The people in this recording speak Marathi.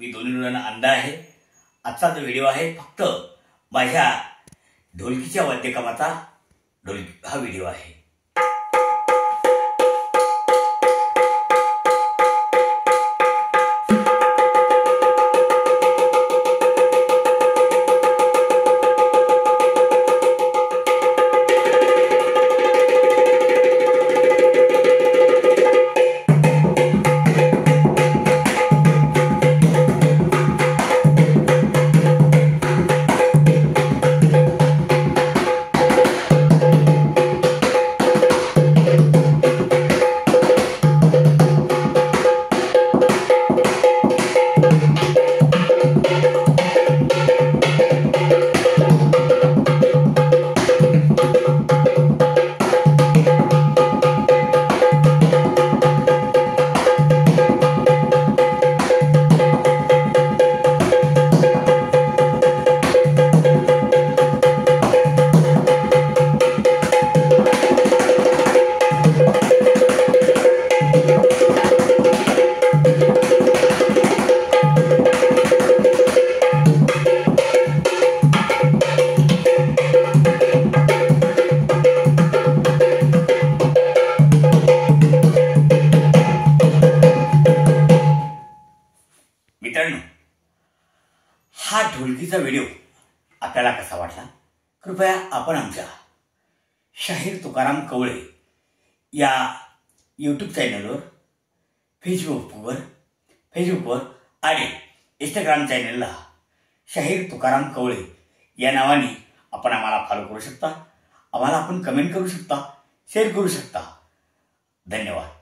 मी दोन्ही डोळ्यांना अंधा आहे। आजचा जो व्हिडिओ आहे फक्त माझ्या ढोलकीच्या वाद्यकामाचा हा व्हिडिओ आहे। मित्रांनो, हा ढोलकीचा व्हिडिओ आपल्याला कसा वाटला कृपया आपण आमच्या शाहीर तुकाराम कवळे या यूट्यूब चॅनलवर, फेसबुकवर आणि इंस्टाग्राम चॅनलला शाहीर तुकाराम कवळे या नावाने आपण आम्हाला फॉलो करू शकता। आम्हाला आपण कमेंट करू शकता, शेअर करू शकता। धन्यवाद।